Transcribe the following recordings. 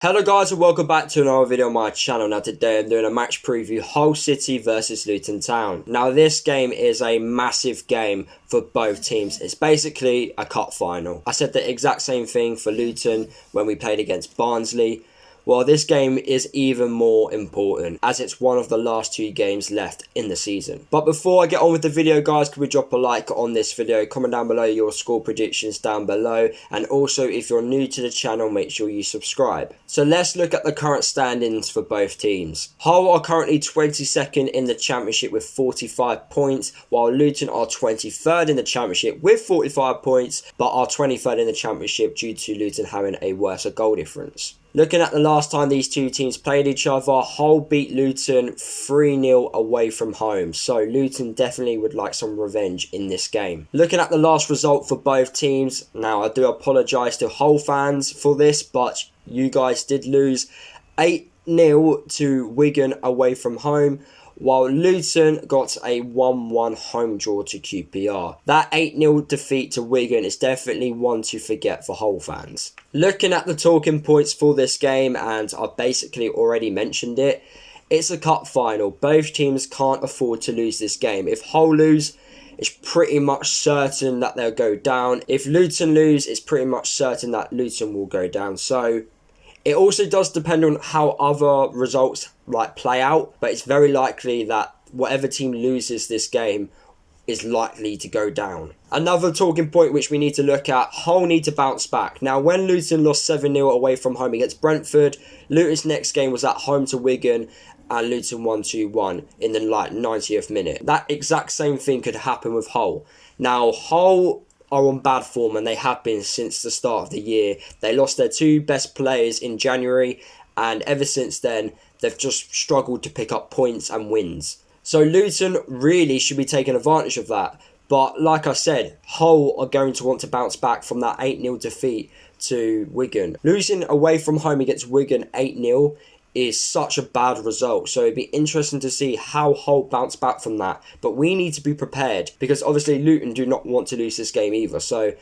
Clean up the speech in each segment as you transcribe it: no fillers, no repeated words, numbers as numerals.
Hello guys and welcome back to another video on my channel. Now today I'm doing a match preview, Hull City versus Luton Town. Now this game is a massive game for both teams. It's basically a cup final. I said the exact same thing for Luton when we played against Barnsley. Well, this game is even more important as it's one of the last two games left in the season. But before I get on with the video, guys, could we drop a like on this video? Comment down below your score predictions down below. And also, if you're new to the channel, make sure you subscribe. So let's look at the current standings for both teams. Hull are currently 22nd in the championship with 45 points, while Luton are 23rd in the championship with 45 points, but are 23rd in the championship due to Luton having a worse goal difference. Looking at the last time these two teams played each other, Hull beat Luton 3-0 away from home. So Luton definitely would like some revenge in this game. Looking at the last result for both teams, now I do apologise to Hull fans for this, but you guys did lose 8-0 to Wigan away from home, while Luton got a 1-1 home draw to QPR. That 8-0 defeat to Wigan is definitely one to forget for Hull fans. Looking at the talking points for this game, and I've basically already mentioned it, it's a cup final. Both teams can't afford to lose this game. If Hull lose, it's pretty much certain that they'll go down. If Luton lose, it's pretty much certain that Luton will go down. So it also does depend on how other results play out, but it's very likely that whatever team loses this game is likely to go down. Another talking point which we need to look at, Hull need to bounce back. Now, when Luton lost 7-0 away from home against Brentford, Luton's next game was at home to Wigan, and Luton won 2-1 in the 90th minute. That exact same thing could happen with Hull. Now, Hull are on bad form, and they have been since the start of the year. They lost their two best players in January, and ever since then, they've just struggled to pick up points and wins. So Luton really should be taking advantage of that. But like I said, Hull are going to want to bounce back from that 8-0 defeat to Wigan. Losing away from home against Wigan 8-0 is such a bad result. So it'd be interesting to see how Hull bounce back from that. But we need to be prepared, because obviously Luton do not want to lose this game either. So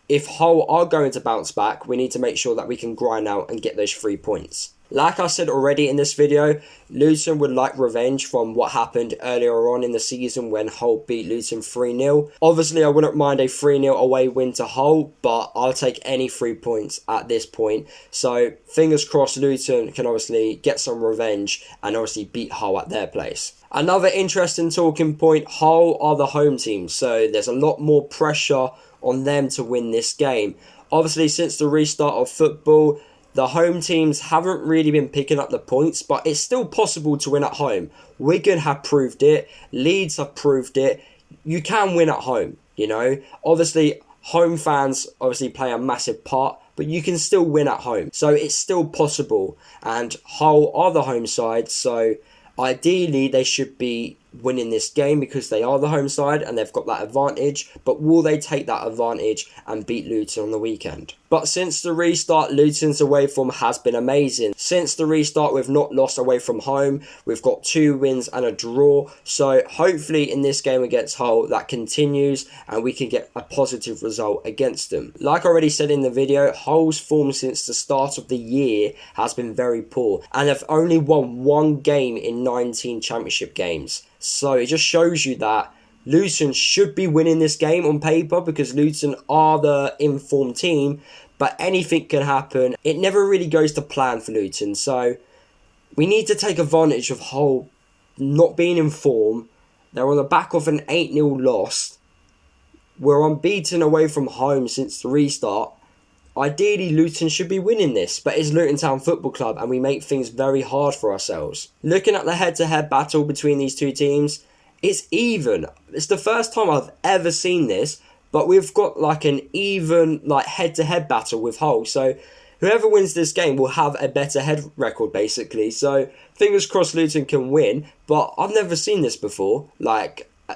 if Hull are going to bounce back, we need to make sure that we can grind out and get those 3 points. Like I said already in this video, Luton would like revenge from what happened earlier on in the season when Hull beat Luton 3-0. Obviously, I wouldn't mind a 3-0 away win to Hull, but I'll take any 3 points at this point. So, fingers crossed Luton can obviously get some revenge and obviously beat Hull at their place. Another interesting talking point, Hull are the home team, so there's a lot more pressure on them to win this game. Obviously, since the restart of football, the home teams haven't really been picking up the points, but it's still possible to win at home. Wigan have proved it. Leeds have proved it. You can win at home, you know. Obviously, home fans obviously play a massive part, but you can still win at home. So it's still possible. And Hull are the home side, so ideally they should be winning this game because they are the home side and they've got that advantage. But will they take that advantage and beat Luton on the weekend? But since the restart, Luton's away form has been amazing. Since the restart, we've not lost away from home. We've got 2 wins and a draw. So hopefully in this game against Hull, that continues and we can get a positive result against them. Like I already said in the video, Hull's form since the start of the year has been very poor, and they've only won 1 game in 19 championship games. So it just shows you that Luton should be winning this game on paper because Luton are the informed team, but anything can happen. It never really goes to plan for Luton, so we need to take advantage of Hull not being in form. They're on the back of an 8-0 loss. We're unbeaten away from home since the restart. Ideally, Luton should be winning this, but it's Luton Town Football Club and we make things very hard for ourselves. Looking at the head-to-head battle between these two teams, it's even. It's the first time I've ever seen this, but we've got an even head-to-head battle with Hull. So whoever wins this game will have a better head record basically. So fingers crossed Luton can win, but I've never seen this before.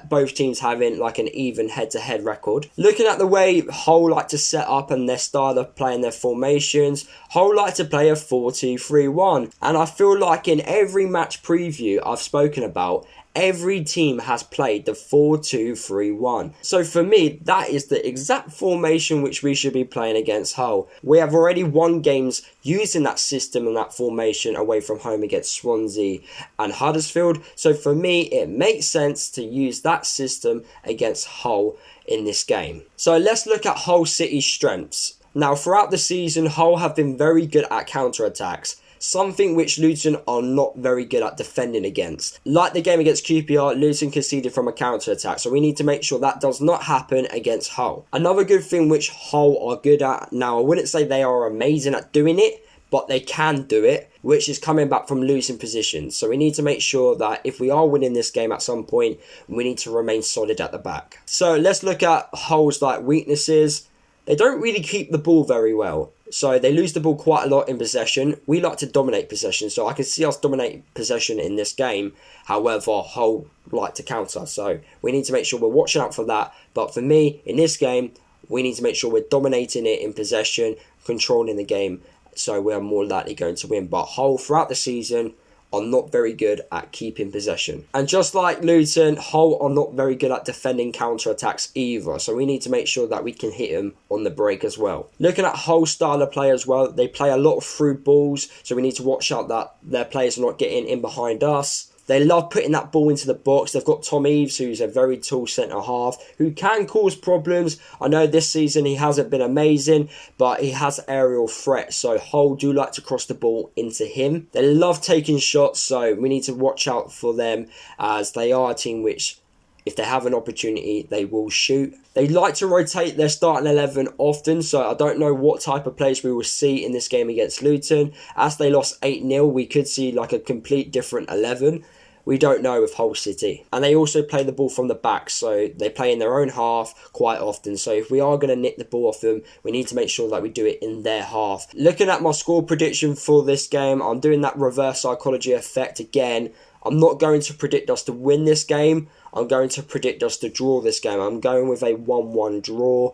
Both teams having an even head-to-head record. Looking at the way Hull like to set up and their style of playing their formations, Hull like to play a 4-2-3-1. And I feel like in every match preview I've spoken about, every team has played the 4-2-3-1. So for me, that is the exact formation which we should be playing against Hull. We have already won games using that system and that formation away from home against Swansea and Huddersfield. So for me, it makes sense to use that system against Hull in this game. So let's look at Hull City's strengths. Now, throughout the season, Hull have been very good at counter-attacks, something which Luton are not very good at defending against. Like the game against QPR, Luton conceded from a counter-attack, so we need to make sure that does not happen against Hull. Another good thing which Hull are good at, now I wouldn't say they are amazing at doing it, but they can do it, which is coming back from losing positions. So we need to make sure that if we are winning this game at some point, we need to remain solid at the back. So let's look at Hull's weaknesses. They don't really keep the ball very well. So they lose the ball quite a lot in possession. We like to dominate possession, so I can see us dominate possession in this game. However, Hull like to counter, so we need to make sure we're watching out for that. But for me, in this game, we need to make sure we're dominating it in possession, controlling the game, so we're more likely going to win. But Hull, throughout the season, are not very good at keeping possession. And just like Luton, Hull are not very good at defending counter-attacks either. So we need to make sure that we can hit them on the break as well. Looking at Hull's style of play as well, they play a lot of through balls. So we need to watch out that their players are not getting in behind us. They love putting that ball into the box. They've got Tom Eaves, who's a very tall centre-half, who can cause problems. I know this season he hasn't been amazing, but he has aerial threat. So Hull do like to cross the ball into him. They love taking shots, so we need to watch out for them, as they are a team which, if they have an opportunity, they will shoot. They like to rotate their starting 11 often, so I don't know what type of players we will see in this game against Luton. As they lost 8-0, we could see a complete different 11. We don't know with Hull City. And they also play the ball from the back, so they play in their own half quite often. So if we are going to nick the ball off them, we need to make sure that we do it in their half. Looking at my score prediction for this game, I'm doing that reverse psychology effect again. I'm not going to predict us to win this game. I'm going to predict us to draw this game. I'm going with a 1-1 draw.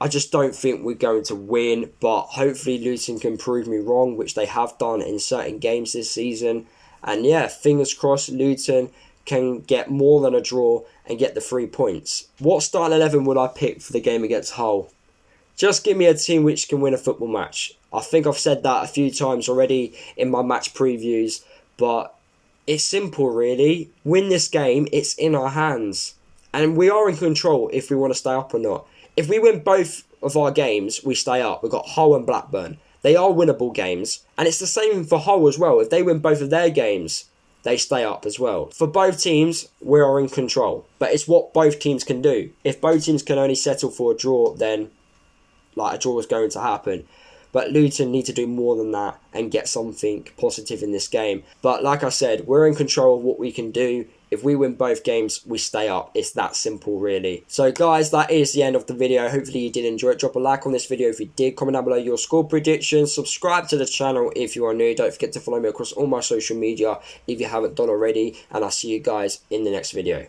I just don't think we're going to win, but hopefully Luton can prove me wrong, which they have done in certain games this season. And yeah, fingers crossed Luton can get more than a draw and get the 3 points. What starting 11 would I pick for the game against Hull? Just give me a team which can win a football match. I think I've said that a few times already in my match previews, but it's simple really. Win this game, it's in our hands. And we are in control if we want to stay up or not. If we win both of our games, we stay up. We've got Hull and Blackburn. They are winnable games. And it's the same for Hull as well. If they win both of their games, they stay up as well. For both teams, we are in control. But it's what both teams can do. If both teams can only settle for a draw, then a draw is going to happen. But Luton need to do more than that and get something positive in this game. But like I said, we're in control of what we can do. If we win both games, we stay up. It's that simple, really. So, guys, that is the end of the video. Hopefully, you did enjoy it. Drop a like on this video if you did. Comment down below your score predictions. Subscribe to the channel if you are new. Don't forget to follow me across all my social media if you haven't done already. And I'll see you guys in the next video.